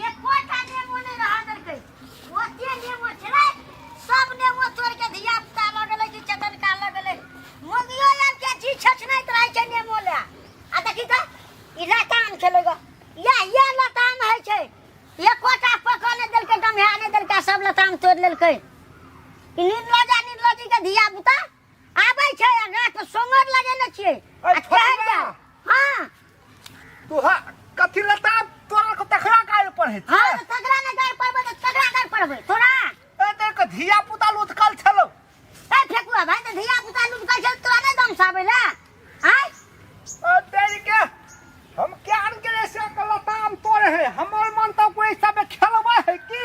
ये कोठा नेमो नहीं रहा करके ओते नेमो छले सब नेमो तोड़ के धिया पुता लगले कि चतन का लगले मोगियो यार के जी छछनाइत रहे छै नेमो ले आ देखि त ई लताम खेलेगा ये लताम है छै ये कोठा पकने देल के डमहा ने देल के सब लताम तोड़ लेलकै ई नील लजी के धिया पुता आबै छै आ गाछ पर सोंगर लगेने छियै आ कहै हां तू हा कथि लताम तोरा को तखरा गाड़ पड़े हां तगड़ा ने गाड़ पड़बे त तगड़ा गाड़ पड़बे तोरा ए तेरे को धिया पुता लुटकल छलो ए फेकुआ भाई त धिया पुता लुटकल छल तोरा नहीं दम साबे ले आय ओ तेरी के हम क्या आन के से लताम तोड़े है हमर मन तो कोई सब खेलबा है की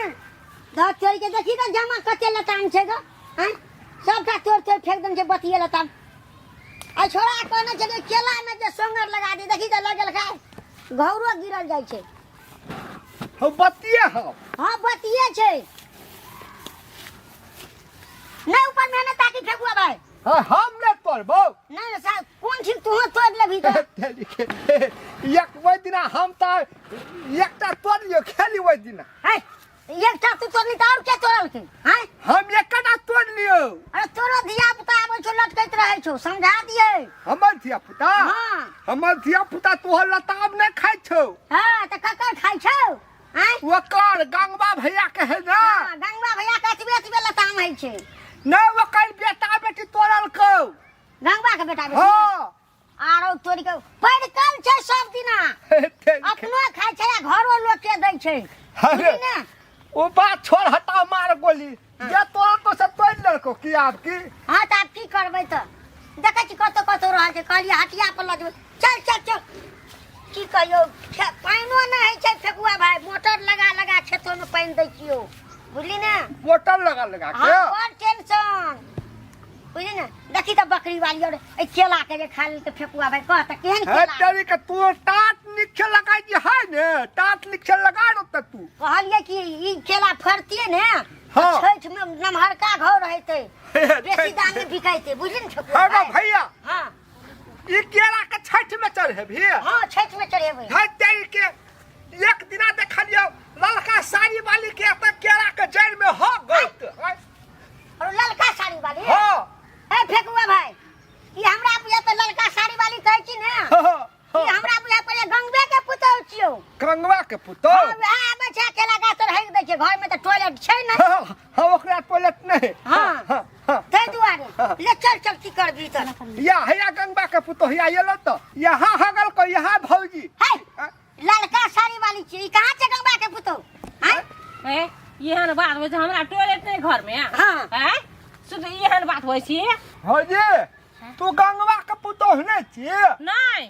ध चोरी के देखी त जमा कते लताम छै ग आय सबटा तोड़ फेक दम छै बतिये लताम आ छोरा कहने छै कि केला में जे सोंगर लगा दे देखी त लगल का घौरो गिरल जाय छै हम बतिये हम हां बतिये छै नहीं ऊपर मेहनत ताकि फेकुआ भाई हां हम ने तोड़बो नहीं साहब कौन ठीक तू तोड़ लेबी त तेरी के एक वही दिन हम त एकटा तोड़ लियो खेली वही दिन है एकटा तू तोड़ली त और के तोड़ल के हैं हम एकटा तोड़ लियो अरे तोरो धिया पुता आबै छौ लटकैत रहै छौ समझा दिए हमर धिया पुता हां हमर धिया पुता तोहर लताम नहीं खाइ छौ हां त ककर खाइ छौ हैं ओकर गंगवा भैया के है ना हां गंगवा भैया के अतबे लताम है छै नहीं ओकर बेटा बेटी तोड़ल को गंगवा के बेटा बेटी हां आरो तोरी के पड़कल छै सब दिना अपनो खाइ छै आ घरो लोग के दै छै अरे ना ओ बात छोड़ हटा मार गोली जे तोरा को सब तोड़ लड़को की आप की हां त आप की करबै त देखै छी कत रहल छै कहलिए हटिया पर ल जेबै चल की कहियो पाइनो नहीं है छै फेकुआ भाई मोटर लगा खेतों में पानी दै छियो बुझली ना मोटर लगा के हां और टेंशन बुझली ना देखी त बकरी वाली और ए केला के जे खा ले त फेकुआ भाई कहत केहन है केला तेरी के तू टाट नीचे लगा जी है ने टाट नीचे लगा रो त तू कहलिए कि ई केला फरतिए ने हाँ। छठ में नमहरका घर रहते बेसी दाम में बिकाइते बुझली न फेकुआ अरे भाई भैया हां ई केला के छठ में चढ़े भी हां छठ में चढ़ेबै है तेरी के एक दिना देखलियो ललका साड़ी वाली के त केला के जड़ में हो गत और ललका साड़ी वाली हां ए फेकुआ भाई ई हमरा बुझा त ललका साड़ी वाली कहै छी ने ई हमरा बुझा पहिले गंगवे के पुतौ छियो गंगवा के पुतो हां आबै छै केला गाछ तर हक दै छै घर में त टॉयलेट छै नै हां ओकरा टॉयलेट नहीं हां तै दुआरे ले चल की कर दी त या हैया गंगवा के पुतो हिया येलो तो यहाँ हगल को यहाँ भौजी है ललका साड़ी वाली छी ई कहां छै गंगवा के पुतौ ए एहन बात होइ छै हमरा टॉयलेट नहीं घर में हां हैं शुद्ध एहन बात होइ छी भौजी तू गंगवा के पुतो नहीं छी नहीं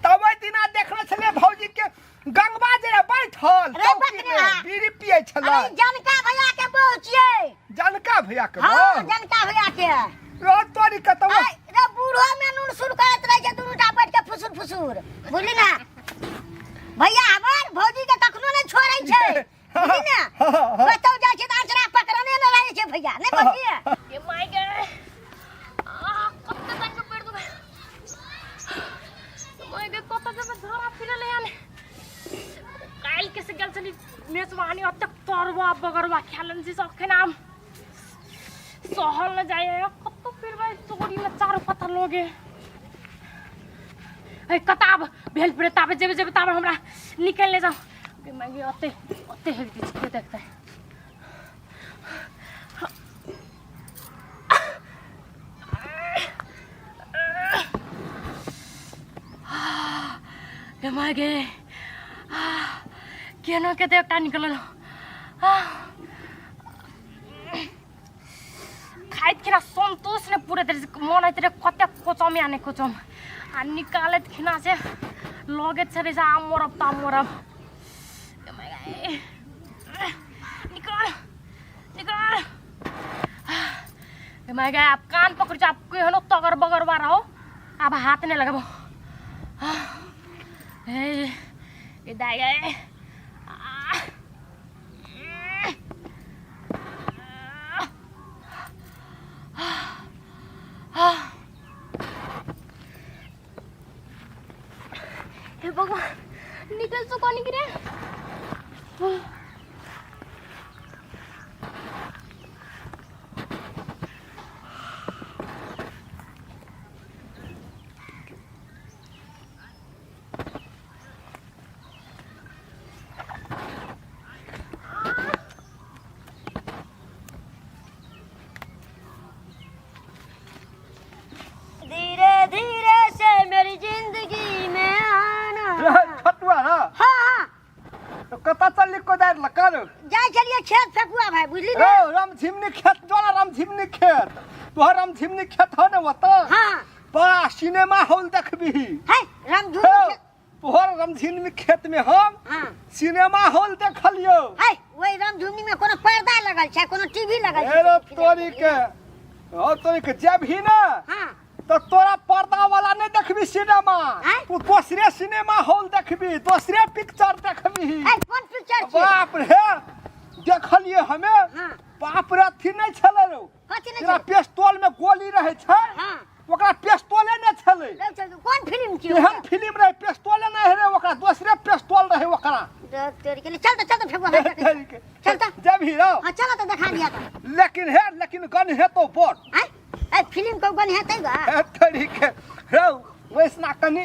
तब दिना देखले छले भौजी के गंगवा जे बैठल रे चौकी बकरा। में बीड़ी पिए छले अरे जनका भैया के बहू छियै जनका भैया के हां बहू जनका भैया के रो तोरी के तो ए, रे बूढ़ो में नून सुर करत रह छै दुनुटा बैठ के फुसुर बुझली ना भैया हमर भौजी के कखनो नहीं छोड़ै छै बुझली ना कतौ जाइ छै त अंचरा पकड़ने न रहै छै भैया नहीं बुझलिए ये माय गे कत्ते तक के पेड़ दुबे माय गे कत्ते जब धरा फिरले याने काल के से गल चली मेजवानी अतक तरवा बगरवा खेलन से सखे नाम सहल न जाए कत्तो फिरवा चोरी में चारो पत्थर लोगे ए कताब भेल पड़े ताबे जेबे ताबे हमरा निकल ले जाओ के मैं अते हेक दी के देखता है के मैं गे केनो के एकटा निकलल खाइत खिना संतोष ने पूरे मन आते कते कोचम आने कोचम आ निकालत खिना से लगे छे से आमरब तामरब निकाल निकाल मैं गए आप कान पकड़ आपको है ना तगर बगर बार हो आप हाथ नहीं लगाबो ये दाई गए भगवान निकल सको नहीं गिरे धीरे धीरे से मेरी जिंदगी में आना। छटुआ ना हाँ हाँ तो कता चल को दार लकर जाए चलिए खेत फेकुआ भाई बुझली ए ना। राम झिमनी खेत जोला राम झिमनी खेत तोहर राम झिमनी खेत हो ने वता हाँ बड़ा सिनेमा हॉल देखबी है रामधुनी खेत। तोहर राम झिमनी खेत में हम हाँ सिनेमा हॉल देखलियो है वही रामधुनी में कोनो पर्दा लगल छै कोनो टीवी लगल छै। एरो तोरी के और तोरी के जब ही ना हाँ तो तोरा पर्दा वाला नहीं देखबी सिनेमा हैं? तू दूसरे सिनेमा हॉल देखबी दूसरे पिक्चर देखबी है कौन पिक्चर छै। बाप रे देखलिए हमें हाँ बाप रे थी नहीं छले रो कथि नहीं तेरा छै। पिस्तौल में गोली रहे छै हाँ ओकरा पिस्तौले नहीं छले देख चल कौन फिल्म छै। एहन फिल्म रहे पिस्तौले नहीं रहे ओकरा दूसरे पिस्तौल रहे ओकरा डॉक्टर के लिए चल तो फेकुआ भाई देख। चल तो जब ही रहो हाँ चलो तो दिखा दिया तो। लेकिन गन है तो बोल है ए फिल्म को बन हेतै गा। तरीके रहो वैसना कनी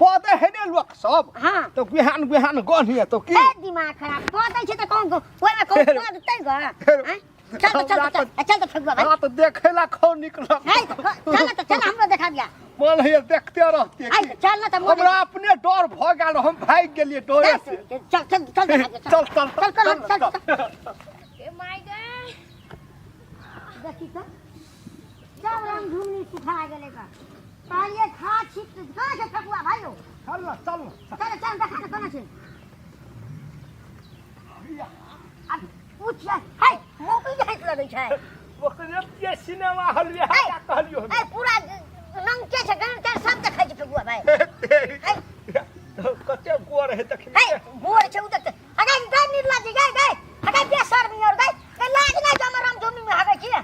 पौधे है ने लोग सब हाँ तो बिहान बिहान गन है तो की ए दिमाग खराब पदै छै त कौन ओइ में कौन पदै गा। हैं चल तो फेकुआ भाई हाँ तो देखेला खौ निकल है चल हमरो दिखा दिया। मन है देखते रहते है की। चल ना त हमरा अपने डर भ गेल हम भाग गेलिए डोरे से चल चल चल चल चल चल ए माय गॉड देखी तो सब रामधुनी सुखा गेले का पहले खा छिट कहां से फेकुआ भाई हो। चल ना चल चल देखा तो कोना छै। अब पूछ है मूवी जाइत लगै छै। ओकरे के सिनेमा हॉल में हाजा कहलियो ए पूरा रंग के छै गन के सब देखै छै फेकुआ भाई। कते गोर है है देखिए बोर छै उधर से अगर गई निर्ला जी गई अगर बेसर में और गई लाज नहीं जो हम रामधुनी में हगै छी। है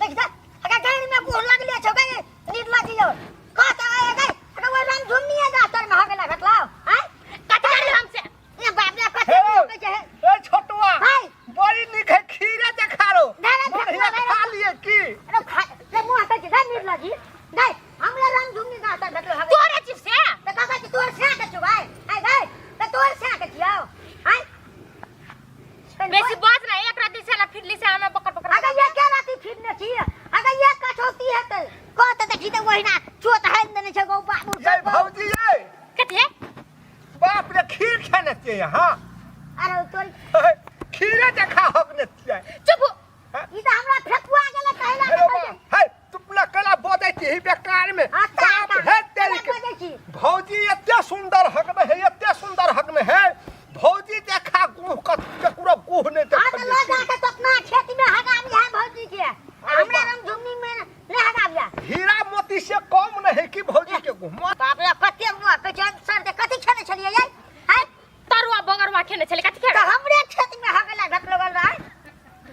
देख जा अगर गई में गोर लगले छै गई निर्ला जी और कहता है गई अगर वो रामधुनी है जातर में हगला घटलाओ। है कथि कर हमसे ये बाप रे कथि कहै छै। ए छोटुआ हाय बड़ी निक है खीरे देखा रो नहीं, नहीं, बढ़िया नहीं, खा लिए की अरे खा ले मुंह हटै छै गई निर्ला जी गई हमरा रामधुनी जातर घटलो हगै तोरे चिप से त कहै छै तोर से के छु भाई है गई त तोर से के छियौ। है बेसी बात ना एक रात से ना फिरली से हमें पकड़ पकड़ अगर ये क्या राती फिरने छी अगर ये कठौती है तो कहते देखी तो वही ना चोट है देने छै गो बाबू ये भौजी ये कथि बाप रे खीर खाने चाहिए यहाँ अरे तोरी खीरे देखा हकने चाहिए चुप ई तो हमरा फेकुआ गेले कहला है तुपला कला बोदै छी बेकार में बाप है तेरी के भौजी इतने सुंदर हक में है इतने सुंदर हक में है भौजी देखा गुह के पूरा गुह ने हां तो देखा लगा के तो अपना खेती में हगाम है भौजी के हमरा रामधुनी में ले हगाम या हीरा मोती से कम नहीं कि भौजी के गुह बाप रे कते मुआ पे जान सर दे कथि छने छलिए ये है तरुआ बगरवा खेने चले कथि तो खेल हमरे खेत में हगला घट लगल रहा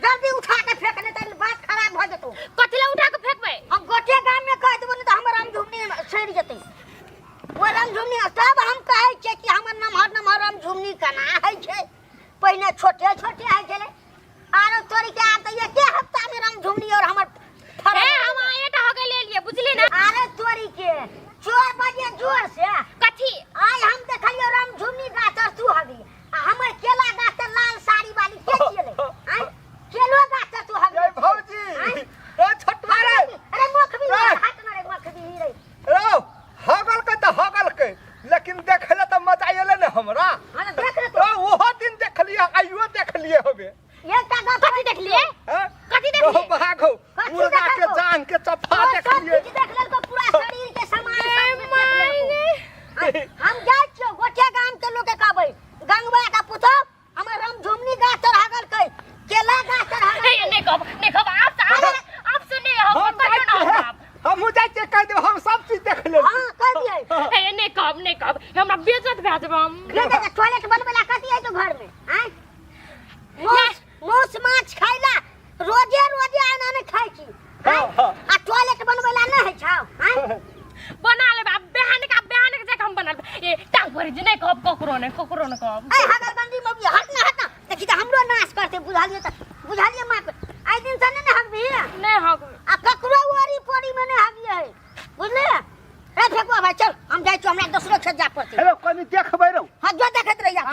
जल्दी उठा के फेंकने त बात खराब भ जतो। कथि ला उठा के फेंकबै हम गोटे गाम में कह देबो त हमर रामधुनी सड़ जते। वो रामधुनी तब हम कहै छै कि हमर नमहर रामधुनी कना है छै पहिने छोटे छोटे है छले आरो तोरी के आब त एके हफ्ता में रामधुनी और हमर ए हम आएटा हो गए ले लिए बुझली ना आरे तोरी के 4 बजे जोर से कथि आय हम देखलियो रामधुनी गाछ और तू हगी हमर केला गाछ लाल साड़ी वाली के छिले। आय केलो गाछ तू हगी ये भौजी ए छोटवा रे अरे मुखबी हाथ मारे मुखबी रे रो हगल के लेकिन देखले त मजा आइले ने हमरा हां देख रे तो ओहो दिन देखलिए आइयो देखलिए होबे ये का कथि देख लिए हैं कथि देख लिए भागो मुर्गा के जान के चफा देखलिए देख ले तो पूरा शरीर के समान हम जाय छियो गोटे गाम के लोग के कहबै गंगवा का पुत बुझालिए त बुझालिए मां पे आई दिन से नहीं हक भी नहीं हक आ ककरो ओरी पोरी में नहीं हक है बुझले रे फेकुआ भाई चल हम जाई छु हमरा दूसरे खेत जा पड़ते हेलो कोनी देखबै रौ हां जो देखत रहिया